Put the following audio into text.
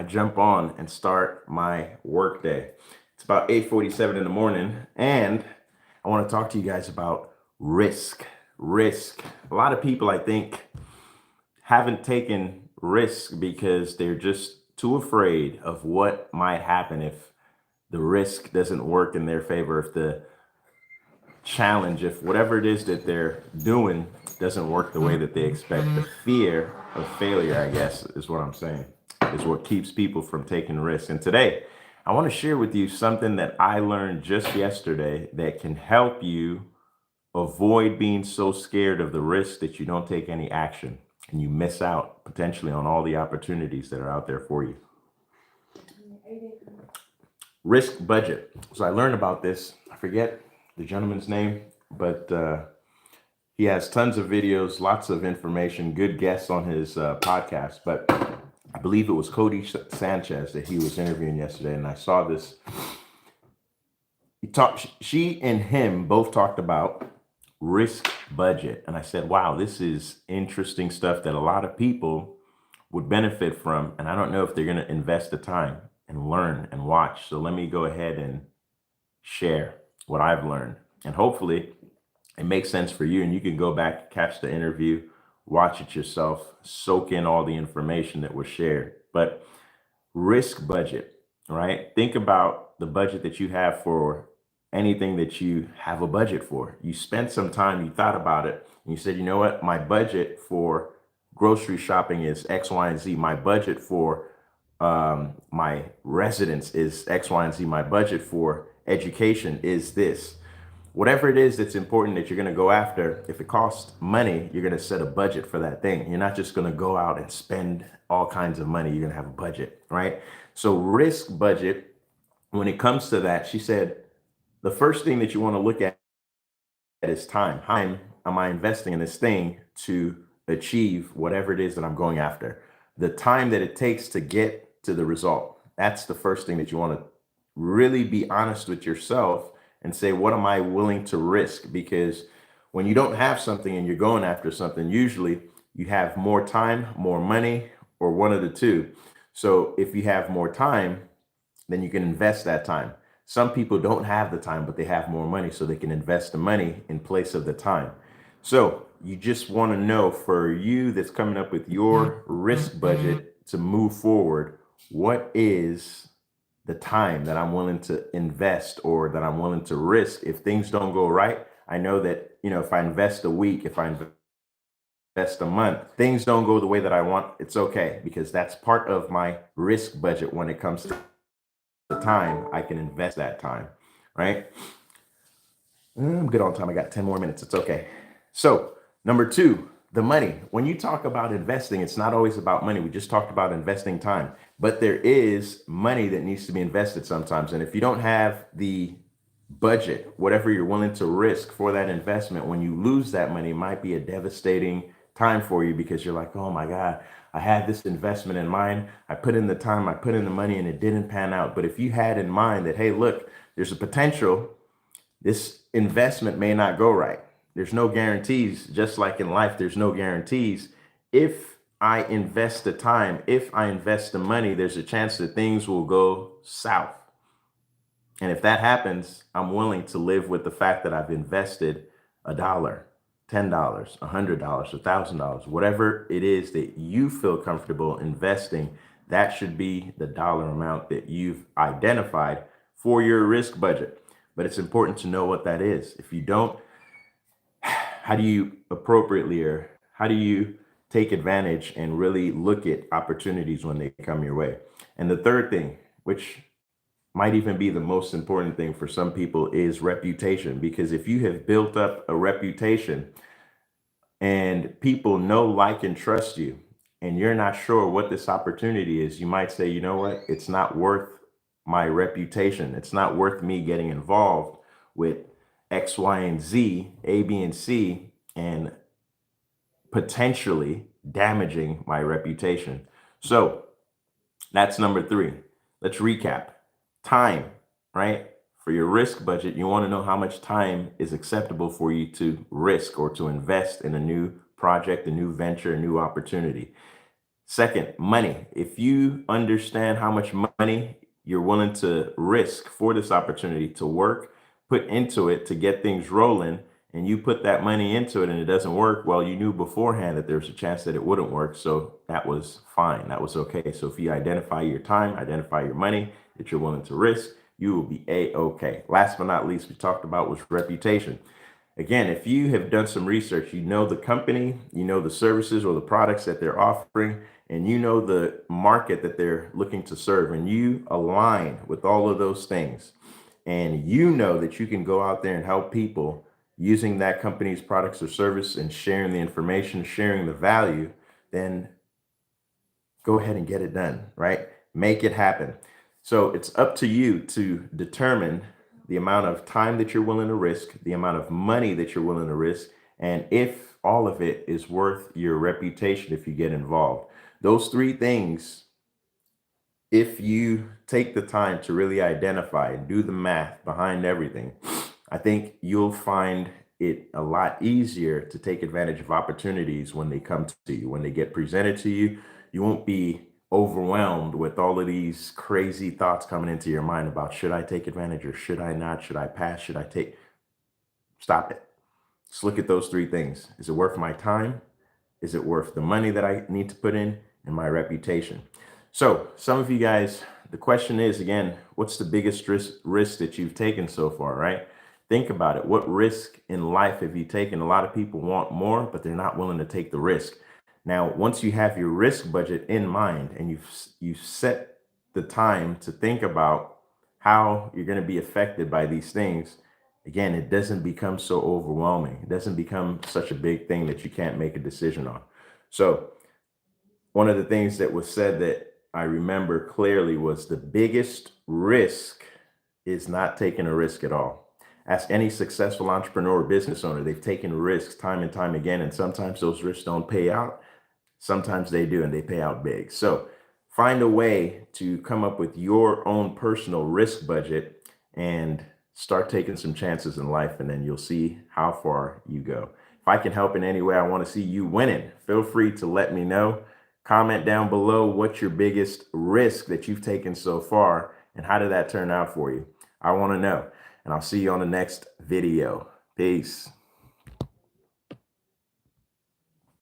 I jump on and start my work day. It's about 8:47 in the morning, and I want to talk to you guys about risk. Risk. A lot of people, I think, haven't taken risk because they're just too afraid of what might happen if the risk doesn't work in their favor, if the challenge, if whatever it is that they're doing doesn't work the way that they expect. The fear of failure, I guess, is what I'm saying, is what keeps people from taking risks. And today, I want to share with you something that I learned just yesterday that can help you avoid being so scared of the risk that you don't take any action and you miss out potentially on all the opportunities that are out there for you. Risk budget. So I learned about this. I forget the gentleman's name, but he has tons of videos, lots of information, good guests on his podcast. But I believe it was Cody Sanchez that he was interviewing yesterday, and I saw this. She and him both talked about risk budget, and I said, "Wow, this is interesting stuff that a lot of people would benefit from." And I don't know if they're going to invest the time and learn and watch. So let me go ahead and share what I've learned, and hopefully it makes sense for you, and you can go back, catch the interview, watch it yourself, soak in all the information that was shared. But risk budget, right? Think about the budget that you have for anything that you have a budget for. You spent some time, you thought about it, and you said, you know what, my budget for grocery shopping is X, Y, and Z. My budget for my residence is X, Y, and Z. My budget for education is this. Whatever it is that's important that you're going to go after, if it costs money, you're going to set a budget for that thing. You're not just going to go out and spend all kinds of money. You're going to have a budget, right? So risk budget, when it comes to that, she said, the first thing that you want to look at is time. How am I investing in this thing to achieve whatever it is that I'm going after? The time that it takes to get to the result. That's the first thing that you want to really be honest with yourself and say, what am I willing to risk? Because when you don't have something and you're going after something, usually you have more time, more money, or one of the two. So if you have more time, then you can invest that time. Some people don't have the time, but they have more money, so they can invest the money in place of the time. So you just want to know, for you that's coming up with your risk budget to move forward, what is the time that I'm willing to invest or that I'm willing to risk if things don't go right? I know that, if I invest a week, if I invest a month, things don't go the way that I want, it's okay, because that's part of my risk budget. When it comes to the time, I can invest that time, right? I'm good on time. I got 10 more minutes. It's okay. So number two, the money. When you talk about investing, it's not always about money. We just talked about investing time, but there is money that needs to be invested sometimes. And if you don't have the budget, whatever you're willing to risk for that investment, when you lose that money, it might be a devastating time for you, because you're like, oh my God, I had this investment in mind. I put in the time, I put in the money, and it didn't pan out. But if you had in mind that, hey, look, there's a potential, this investment may not go right. There's no guarantees. Just like in life, there's no guarantees. If I invest the time, if I invest the money, there's a chance that things will go south. And if that happens, I'm willing to live with the fact that I've invested $1, $10, $100, $1,000, whatever it is that you feel comfortable investing. That should be the dollar amount that you've identified for your risk budget. But it's important to know what that is. If you don't, how do you appropriately, or how do you take advantage and really look at opportunities when they come your way? And the third thing, which might even be the most important thing for some people, is reputation. Because if you have built up a reputation and people know, like, and trust you, and you're not sure what this opportunity is, you might say, you know what, it's not worth my reputation. It's not worth me getting involved with X, Y, and Z, A, B, and C, and potentially damaging my reputation. So that's number three. Let's recap. Time, right? For your risk budget, you want to know how much time is acceptable for you to risk or to invest in a new project, a new venture, a new opportunity. Second, money. If you understand how much money you're willing to risk for this opportunity to work, put into it to get things rolling, and you put that money into it and it doesn't work, well, you knew beforehand that there's a chance that it wouldn't work. So that was fine. That was okay. So if you identify your time, identify your money that you're willing to risk, you will be a-okay. Last but not least, we talked about was reputation. Again, if you have done some research, you know the company, you know the services or the products that they're offering, and you know the market that they're looking to serve, and you align with all of those things, and you know that you can go out there and help people using that company's products or service and sharing the information, sharing the value, then go ahead and get it done, right? Make it happen. So it's up to you to determine the amount of time that you're willing to risk, the amount of money that you're willing to risk, and if all of it is worth your reputation if you get involved. Those three things, if you take the time to really identify and do the math behind everything, I think you'll find it a lot easier to take advantage of opportunities when they come to you, when they get presented to you. You won't be overwhelmed with all of these crazy thoughts coming into your mind about should I take advantage or should I not? Should I pass? Should I take? Stop it. Just look at those three things. Is it worth my time? Is it worth the money that I need to put in and my reputation? So some of you guys, the question is, again, what's the biggest risk that you've taken so far, right? Think about it. What risk in life have you taken? A lot of people want more, but they're not willing to take the risk. Now, once you have your risk budget in mind and you've set the time to think about how you're going to be affected by these things, again, it doesn't become so overwhelming. It doesn't become such a big thing that you can't make a decision on. So one of the things that was said that I remember clearly was the biggest risk is not taking a risk at all. Ask any successful entrepreneur or business owner. They've taken risks time and time again, and sometimes those risks don't pay out. Sometimes they do, and they pay out big. So find a way to come up with your own personal risk budget and start taking some chances in life, and then you'll see how far you go. If I can help in any way, I want to see you winning. Feel free to let me know. Comment down below what's your biggest risk that you've taken so far, and how did that turn out for you? I want to know, and I'll see you on the next video. Peace.